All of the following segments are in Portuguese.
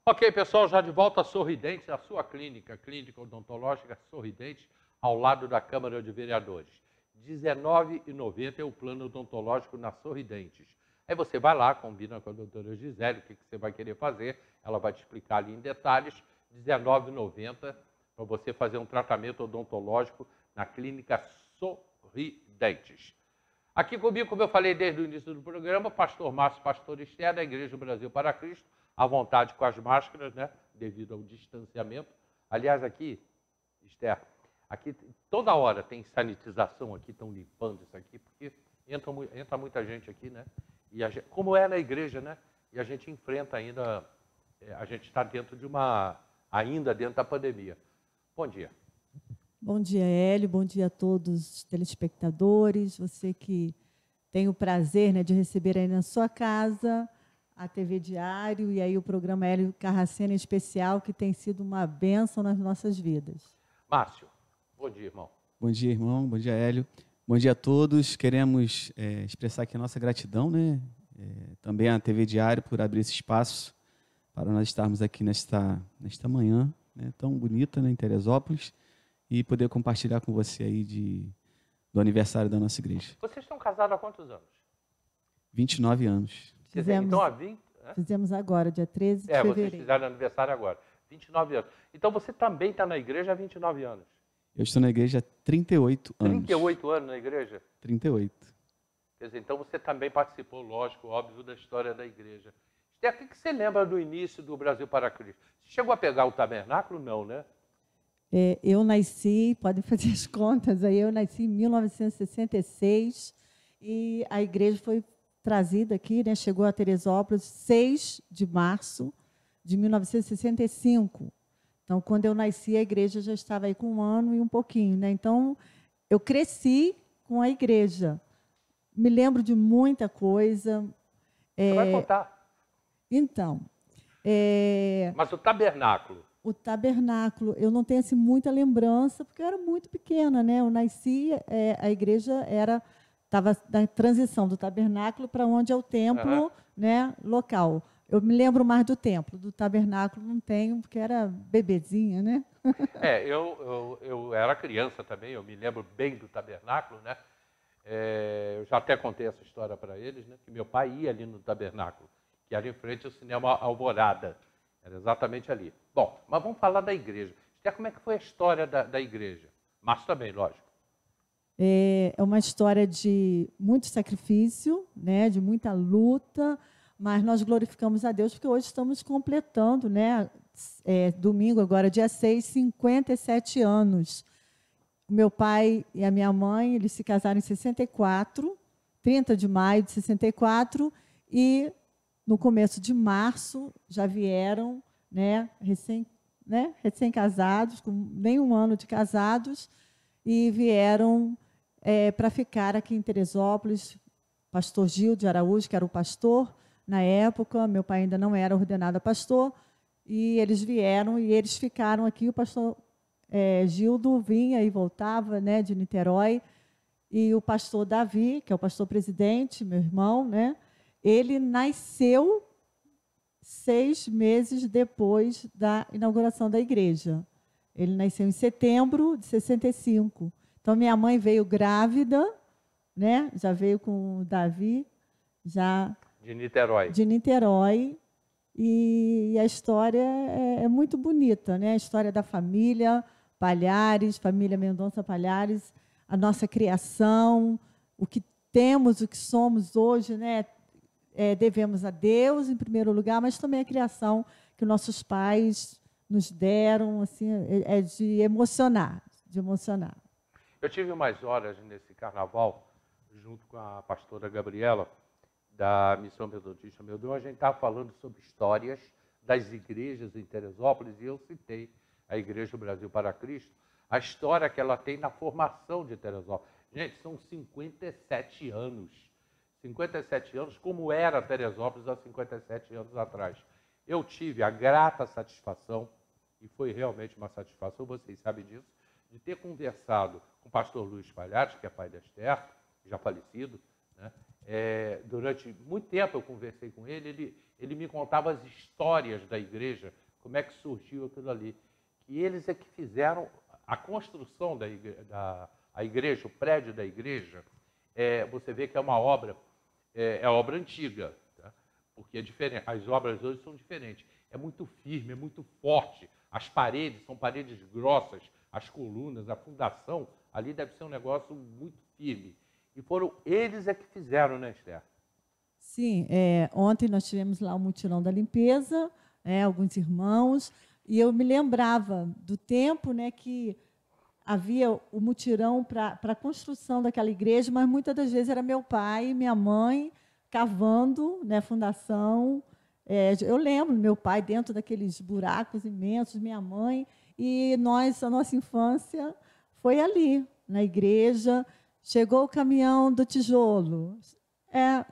Ok, pessoal, já de volta a Sorridentes, a sua clínica odontológica Sorridentes, ao lado da Câmara de Vereadores. R$19,90 é o plano odontológico na Sorridentes. Aí você vai lá, combina com a doutora Gisele o que você vai querer fazer, ela vai te explicar ali em detalhes. R$19,90 para você fazer um tratamento odontológico na clínica Sorridentes. Aqui comigo, como eu falei desde o início do programa, pastor Márcio, pastor Esther, da Igreja Brasil para Cristo, à vontade com as máscaras, né, devido ao distanciamento. Aliás, aqui, Esther, aqui toda hora tem sanitização aqui, estão limpando isso aqui, porque entra muita gente aqui, né? E como é na igreja, né? E a gente enfrenta ainda, a gente está dentro de ainda dentro da pandemia. Bom dia. Bom dia, Hélio. Bom dia a todos os telespectadores. Você que tem o prazer, né, de receber aí na sua casa a TV Diário e aí o programa Hélio Carracena Especial, que tem sido uma bênção nas nossas vidas. Márcio, bom dia, irmão. Bom dia, irmão. Bom dia, Hélio. Bom dia a todos. Queremos expressar aqui a nossa gratidão, né? Também à TV Diário por abrir esse espaço para nós estarmos aqui nesta manhã, né, tão bonita, né, em Teresópolis, e poder compartilhar com você aí do aniversário da nossa igreja. Vocês estão casados há quantos anos? 29 anos. Então, há 20... Fizemos agora, dia 13 de fevereiro. Vocês fizeram aniversário agora, 29 anos. Então, você também está na igreja há 29 anos? Eu estou na igreja há 38 anos. 38 anos na igreja? 38. Quer dizer, então você também participou, lógico, óbvio, da história da igreja. Esther, o que você lembra do início do Brasil para Cristo? Você chegou a pegar o tabernáculo? Não, né? Eu nasci, podem fazer as contas, aí eu nasci em 1966 e a igreja foi trazida aqui, né, chegou a Teresópolis 6 de março de 1965. Então, quando eu nasci, a igreja já estava aí com 1 ano e um pouquinho, né? Então, eu cresci com a igreja. Me lembro de muita coisa. Você vai contar. Então. Mas o tabernáculo? O tabernáculo, eu não tenho assim, muita lembrança, porque eu era muito pequena, né? Eu nasci, a igreja estava na transição do tabernáculo para onde é o templo, né, local. Eu me lembro mais do templo, do tabernáculo não tenho, porque era bebezinha, né? Eu era criança também, eu me lembro bem do tabernáculo, né? Eu já até contei essa história para eles, né? Que meu pai ia ali no tabernáculo, que era em frente ao cinema Alvorada. Era exatamente ali. Bom, mas vamos falar da igreja. Como é que foi a história da igreja? Márcio também, lógico. É uma história de muito sacrifício, né, de muita luta, mas nós glorificamos a Deus porque hoje estamos completando, né, domingo, agora dia 6, 57 anos. O meu pai e a minha mãe, eles se casaram em 64, 30 de maio de 64, e no começo de março já vieram, né, recém-casados, com nem 1 ano de casados, e vieram para ficar aqui em Teresópolis. Pastor Gil de Araújo, que era o pastor na época, meu pai ainda não era ordenado a pastor, e eles vieram e eles ficaram aqui. O pastor Gildo vinha e voltava, né, de Niterói, e o pastor Davi, que é o pastor presidente, meu irmão, né, ele nasceu 6 meses depois da inauguração da igreja. Ele nasceu em setembro de 65. Então, minha mãe veio grávida, né? Já veio com o Davi, já de Niterói. De Niterói. E a história é muito bonita, né? A história da família Palhares, família Mendonça Palhares, a nossa criação, o que temos, o que somos hoje, né? Devemos a Deus, em primeiro lugar, mas também a criação que nossos pais nos deram, assim, de emocionar, Eu tive umas horas nesse carnaval, junto com a pastora Gabriela, da Missão Metodista Meu Deus, a gente estava falando sobre histórias das igrejas em Teresópolis, e eu citei a Igreja Brasil para Cristo, a história que ela tem na formação de Teresópolis. Gente, são 57 anos. 57 anos, como era Teresópolis há 57 anos atrás. Eu tive a grata satisfação, e foi realmente uma satisfação, vocês sabem disso, de ter conversado com o pastor Luiz Palhares, que é pai da Esther, já falecido, né? Durante muito tempo eu conversei com ele me contava as histórias da igreja, como é que surgiu aquilo ali. E eles é que fizeram a construção a igreja, o prédio da igreja. Você vê que é uma obra, é obra antiga, tá? Porque é diferente. As obras hoje são diferentes. É muito firme, é muito forte. As paredes são paredes grossas, as colunas, a fundação, ali deve ser um negócio muito firme. E foram eles que fizeram, né, Esther? Sim, ontem nós tivemos lá o mutirão da limpeza, alguns irmãos, e eu me lembrava do tempo, né, que havia o mutirão para a construção daquela igreja, mas muitas das vezes era meu pai e minha mãe cavando, né, fundação. Eu lembro meu pai dentro daqueles buracos imensos, minha mãe, e a nossa infância foi ali, na igreja. Chegou o caminhão do tijolo.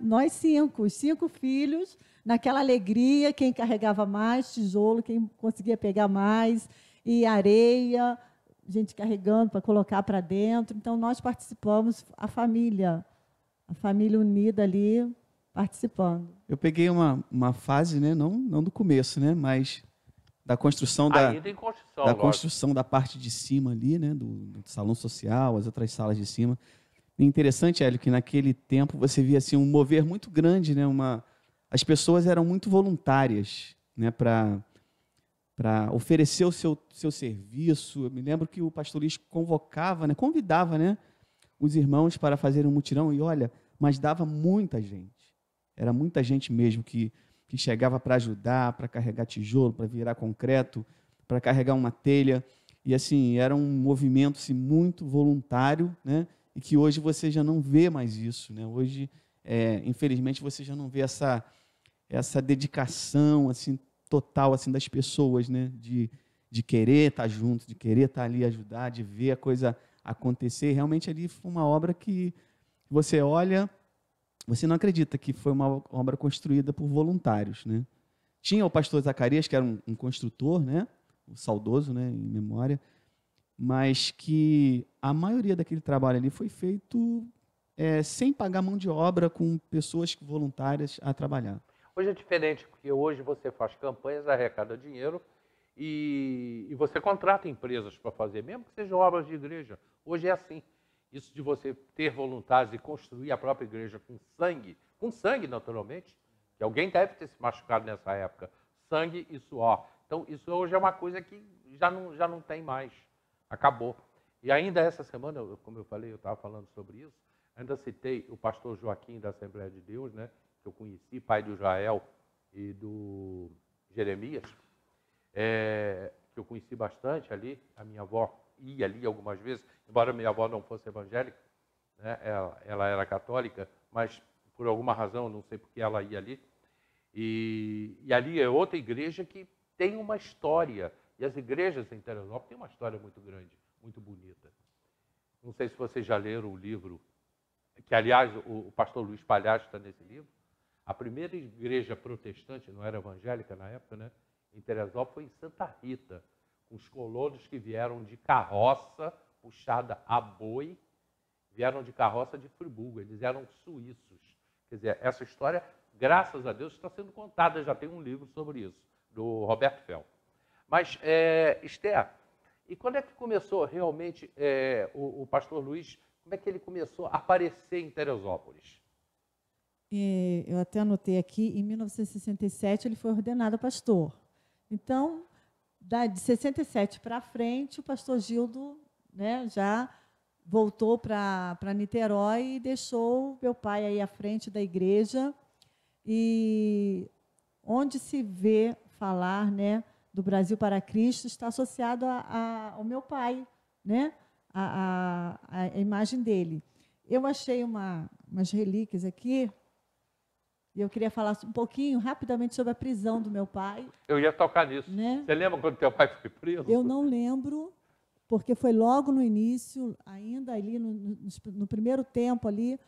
Nós os 5 filhos, naquela alegria, quem carregava mais tijolo, quem conseguia pegar mais, e areia, gente carregando para colocar para dentro. Então, nós participamos, a família unida ali, participando. Eu peguei uma fase, né, não do começo, né, mas da construção ainda em construção, da construção da parte de cima ali, né, do salão social, as outras salas de cima. E interessante, Hélio, que naquele tempo você via assim um mover muito grande, né, as pessoas eram muito voluntárias, né, para oferecer o seu serviço. Eu me lembro que o pastor Luiz convidava, né, os irmãos para fazerem um mutirão, e olha, mas dava muita gente. Era muita gente mesmo que chegava para ajudar, para carregar tijolo, para virar concreto, para carregar uma telha. E assim, era um movimento assim, muito voluntário, né, e que hoje você já não vê mais isso, né? Hoje, infelizmente, você já não vê essa dedicação assim, total assim, das pessoas, né? De querer estar junto, de querer estar ali ajudar, de ver a coisa acontecer. Realmente ali foi uma obra que você olha, você não acredita que foi uma obra construída por voluntários, né? Tinha o pastor Zacarias, que era um construtor, né? O saudoso, né? Em memória, mas que a maioria daquele trabalho ali foi feito sem pagar mão de obra, com pessoas voluntárias a trabalhar. Hoje é diferente, porque hoje você faz campanhas, arrecada dinheiro e você contrata empresas para fazer, mesmo que sejam obras de igreja. Hoje é assim. Isso de você ter voluntários e construir a própria igreja com sangue naturalmente, que alguém deve ter se machucado nessa época, sangue e suor. Então, isso hoje é uma coisa que já não tem mais. Acabou. E ainda essa semana, como eu falei, eu estava falando sobre isso, ainda citei o pastor Joaquim da Assembleia de Deus, né, que eu conheci, pai do Israel e do Jeremias, que eu conheci bastante ali. A minha avó ia ali algumas vezes, embora minha avó não fosse evangélica, né, ela era católica, mas por alguma razão, não sei porque ela ia ali. E ali é outra igreja que tem uma história. E as igrejas em Teresópolis têm uma história muito grande, muito bonita. Não sei se vocês já leram o livro, que, aliás, o pastor Luiz Palhaço está nesse livro. A primeira igreja protestante, não era evangélica na época, né, em Teresópolis, foi em Santa Rita, com os colonos que vieram de carroça puxada a boi, vieram de carroça de Friburgo, eles eram suíços. Quer dizer, essa história, graças a Deus, está sendo contada, já tem um livro sobre isso, do Roberto Fel. Mas, Esther, e quando é que começou realmente o pastor Luiz, como é que ele começou a aparecer em Teresópolis? Eu até anotei aqui, em 1967 ele foi ordenado pastor. Então, de 67 para frente, o pastor Gildo, né, já voltou para Niterói e deixou meu pai aí à frente da igreja. E onde se vê falar, né, do Brasil para Cristo, está associado ao meu pai, né, a imagem dele. Eu achei umas relíquias aqui, e eu queria falar um pouquinho, rapidamente, sobre a prisão do meu pai. Eu ia tocar nisso. Né? Você lembra quando teu pai foi preso? Eu não lembro, porque foi logo no início, ainda ali no primeiro tempo ali,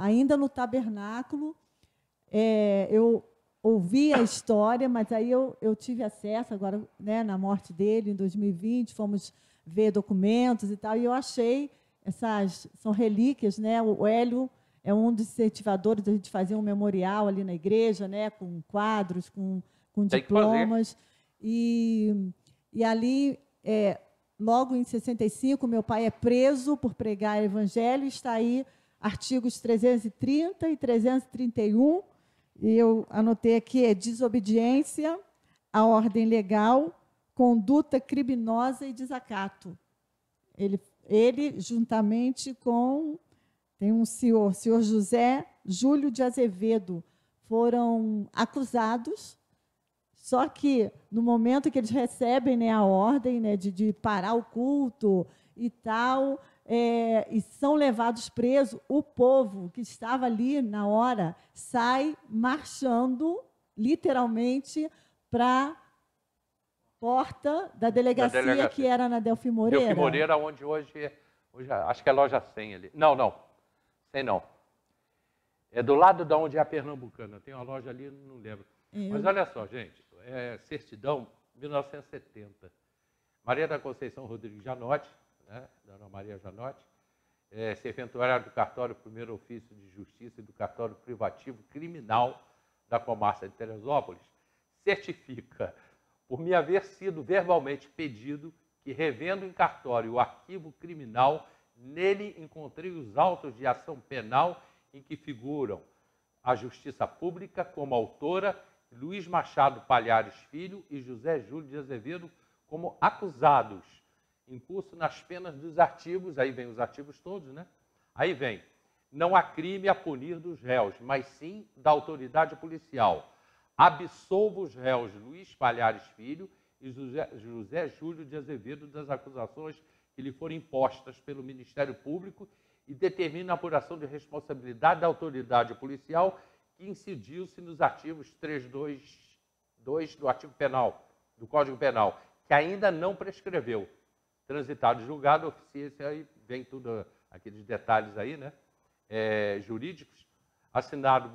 ainda no tabernáculo. Eu ouvi a história, mas aí eu tive acesso agora, né, na morte dele, em 2020, fomos ver documentos e tal, e eu achei são relíquias, né? O Hélio é um dos incentivadores da gente fazer um memorial ali na igreja, né, com quadros, com diplomas. E ali, logo em 65, meu pai é preso por pregar o evangelho, está aí artigos 330 e 331, e eu anotei aqui, desobediência à ordem legal, conduta criminosa e desacato. Ele juntamente com, tem um senhor José Júlio de Azevedo, foram acusados, só que no momento que eles recebem, né, a ordem, né, de parar o culto e tal, e são levados presos, o povo que estava ali na hora sai marchando, literalmente, para porta da delegacia que era na Delfim Moreira. Delfim Moreira, onde hoje acho que é loja 100 ali. Não, 100 não. É do lado de onde é a Pernambucana. Tem uma loja ali, não lembro. Mas olha só, gente, certidão, 1970. Maria da Conceição Rodrigues Janotti, né, Dona Maria Janotti, serventuária do cartório primeiro ofício de justiça e do cartório privativo criminal da comarca de Teresópolis, certifica, por me haver sido verbalmente pedido que, revendo em cartório o arquivo criminal, nele encontrei os autos de ação penal em que figuram a Justiça Pública como autora, Luiz Machado Palhares Filho e José Júlio de Azevedo como acusados, em curso nas penas dos artigos, aí vem os artigos todos, né? Aí vem, não há crime a punir dos réus, mas sim da autoridade policial. Absolvo os réus Luiz Palhares Filho e José Júlio de Azevedo das acusações que lhe foram impostas pelo Ministério Público e determina a apuração de responsabilidade da autoridade policial que incidiu-se nos artigos 322 do artigo penal, do Código Penal, que ainda não prescreveu. Transitado e julgado, oficiência, aí vem tudo aqueles detalhes aí, né? Jurídicos. Assinado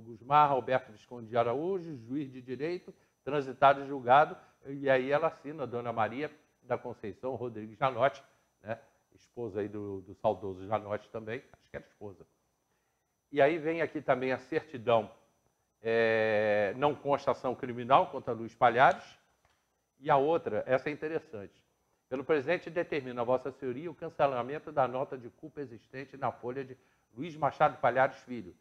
Gusmar Alberto Visconde de Araújo, juiz de direito, transitado e julgado, e aí ela assina, Dona Maria da Conceição Rodrigues Janotti, né? Esposa aí do saudoso Janotti também, acho que era esposa. E aí vem aqui também a certidão, não consta ação criminal contra Luiz Palhares, e a outra, essa é interessante. Pelo presente, determina a Vossa Senhoria o cancelamento da nota de culpa existente na folha de Luiz Machado Palhares Filho.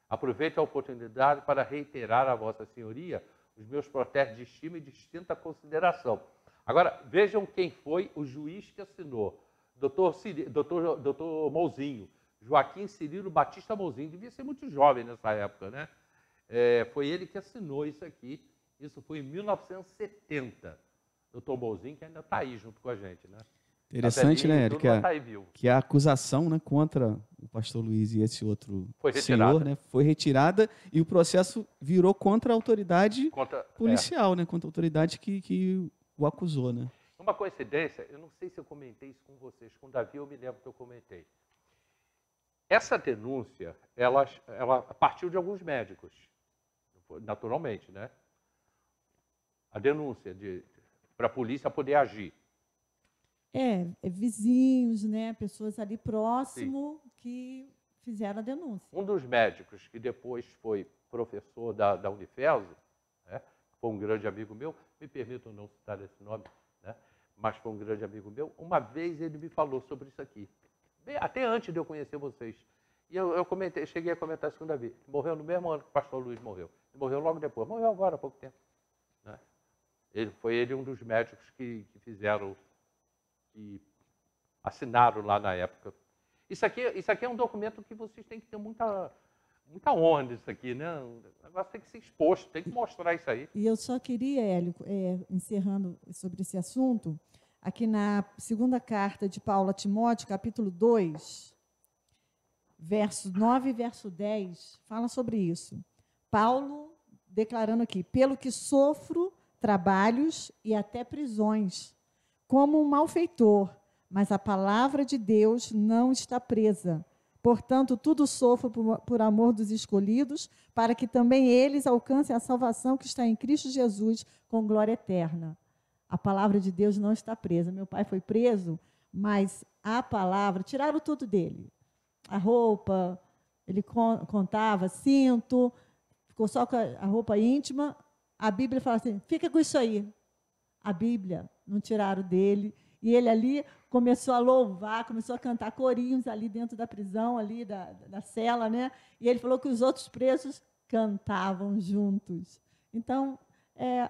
Aproveito a oportunidade para reiterar a Vossa Senhoria os meus protestos de estima e distinta consideração. Agora, vejam quem foi o juiz que assinou. Doutor Mouzinho, Joaquim Cirilo Batista Mouzinho, devia ser muito jovem nessa época, né? Foi ele que assinou isso aqui. Isso foi em 1970. Doutor Mouzinho, que ainda está aí junto com a gente, né? Interessante, né, Érico? Que a acusação, né, contra o pastor Luiz e esse outro senhor, né, foi retirada e o processo virou contra a autoridade policial, né, contra a autoridade que o acusou, né? Uma coincidência, eu não sei se eu comentei isso com vocês, com o Davi eu me lembro que eu comentei. Essa denúncia, ela partiu de alguns médicos, naturalmente, né? A denúncia para a polícia poder agir. Vizinhos, né? Pessoas ali próximo que fizeram a denúncia. Um dos médicos, que depois foi professor da Unifels, né? Foi um grande amigo meu, me permitam não citar esse nome, né? Mas foi um grande amigo meu, uma vez ele me falou sobre isso aqui, até antes de eu conhecer vocês. E eu cheguei a comentar isso com o Davi. Morreu no mesmo ano que o pastor Luiz morreu. Ele morreu logo depois, morreu agora há pouco tempo. Né? Foi um dos médicos que fizeram, que assinaram lá na época. Isso aqui é um documento que vocês têm que ter muita honra disso aqui, né? O negócio tem que ser exposto, tem que mostrar isso aí. E eu só queria, Hélio, encerrando sobre esse assunto, aqui na segunda carta de Paulo a Timóteo, capítulo 2, verso 9 e verso 10, fala sobre isso. Paulo declarando aqui, pelo que sofro trabalhos e até prisões, como um malfeitor, mas a palavra de Deus não está presa. Portanto, tudo sofro por amor dos escolhidos, para que também eles alcancem a salvação que está em Cristo Jesus, com glória eterna. A palavra de Deus não está presa. Meu pai foi preso, mas a palavra, tiraram tudo dele. A roupa, Ele contava cinto, ficou só com a roupa íntima. A Bíblia fala assim, fica com isso aí. A Bíblia não tiraram dele. E ele ali começou a louvar, começou a cantar corinhos ali dentro da prisão, ali da cela, né? E ele falou que os outros presos cantavam juntos. Então,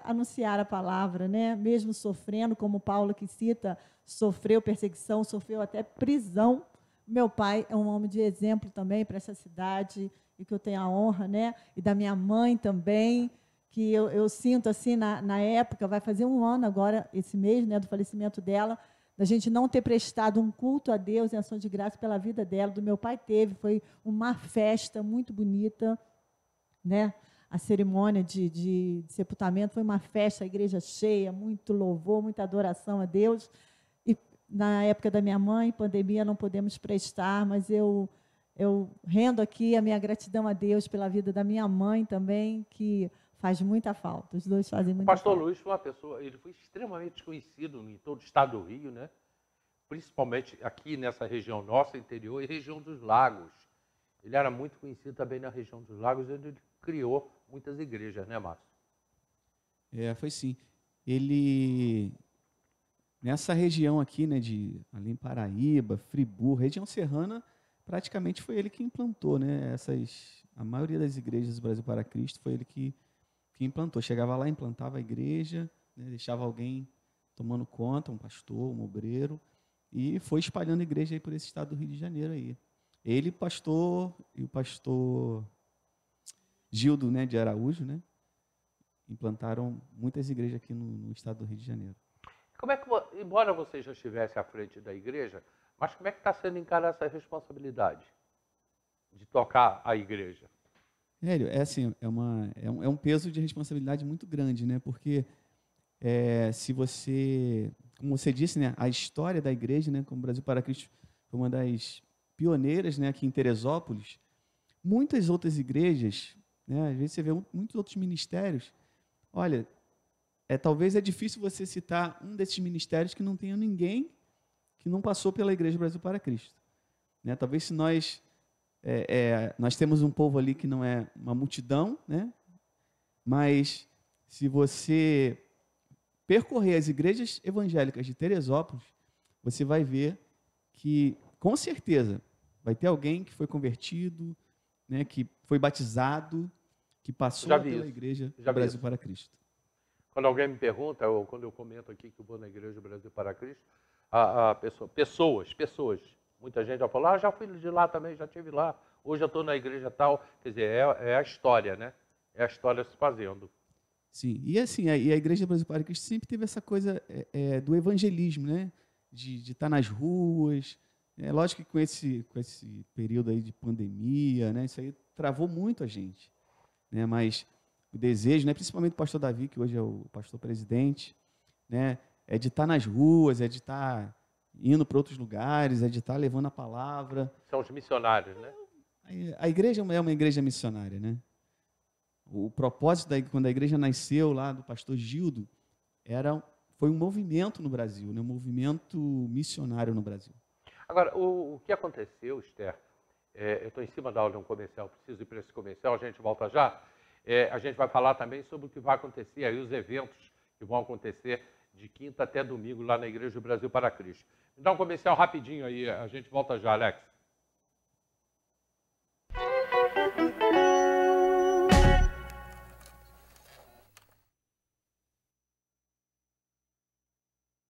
anunciar a palavra, né? Mesmo sofrendo, como Paulo que cita, sofreu perseguição, sofreu até prisão. Meu pai é um homem de exemplo também para essa cidade, e que eu tenho a honra, né? E da minha mãe também, que eu sinto assim, na época, vai fazer 1 ano agora, esse mês, né, do falecimento dela, da gente não ter prestado um culto a Deus em ação de graça pela vida dela, do meu pai teve, foi uma festa muito bonita, né? A cerimônia de sepultamento foi uma festa, a igreja cheia, muito louvor, muita adoração a Deus. E na época da minha mãe, pandemia, não podemos prestar, mas eu rendo aqui a minha gratidão a Deus pela vida da minha mãe também, que faz muita falta. Os dois fazem muita falta. O pastor Luiz foi uma pessoa, ele foi extremamente conhecido em todo o estado do Rio, né? Principalmente aqui nessa região nossa, interior, e região dos lagos. Ele era muito conhecido também na região dos lagos, onde ele criou muitas igrejas, né, Márcio? Foi sim. Ele, nessa região aqui, né, ali em Paraíba, Friburgo, região serrana, praticamente foi ele que implantou, né, a maioria das igrejas do Brasil para Cristo foi ele que implantou. Chegava lá, implantava a igreja, né, deixava alguém tomando conta, um pastor, um obreiro, e foi espalhando a igreja aí por esse estado do Rio de Janeiro aí. Ele, pastor, e o pastor Gildo, né, de Araújo, né, implantaram muitas igrejas aqui no estado do Rio de Janeiro. Como é que, embora você já estivesse à frente da igreja, mas como é que está sendo encarada essa responsabilidade de tocar a igreja? Hélio, assim, é um peso de responsabilidade muito grande, né? Porque se você, como você disse, né, a história da igreja, né, como o Brasil para Cristo foi uma das pioneiras, né, aqui em Teresópolis, muitas outras igrejas, né, às vezes você vê muitos outros ministérios. Olha, talvez é difícil você citar um desses ministérios que não tenha ninguém que não passou pela Igreja Brasil para Cristo, né? Talvez se nós temos um povo ali que não é uma multidão, né? Mas se você percorrer as igrejas evangélicas de Teresópolis, você vai ver que, com certeza, vai ter alguém que foi convertido, né? Que foi batizado, que passou pela Igreja Brasil para Cristo. Quando alguém me pergunta, ou quando eu comento aqui que eu vou na Igreja Brasil para Cristo, pessoas, muita gente já falou, já fui de lá também, já estive lá, hoje eu estou na igreja tal. Quer dizer, é a história, né? É a história se fazendo. Sim, e assim, a Igreja Brasil para Cristo sempre teve essa coisa do evangelismo, né? De estar nas ruas. Lógico que com esse período aí de pandemia, né? Isso aí travou muito a gente, né? Mas o desejo, né? Principalmente o pastor Davi, que hoje é o pastor presidente, né? É de estar nas ruas, é de estar indo para outros lugares, é de estar levando a palavra. São os missionários, né? A igreja é uma igreja missionária, né? O propósito, quando a igreja nasceu lá do pastor Gildo, foi um movimento no Brasil, né? Um movimento missionário no Brasil. Agora, o que aconteceu, Esther, eu estou em cima da aula de um comercial, preciso ir para esse comercial, a gente volta já. A gente vai falar também sobre o que vai acontecer aí, os eventos que vão acontecer de quinta até domingo lá na Igreja do Brasil para Cristo. Me dá um comercial rapidinho aí, a gente volta já, Alex.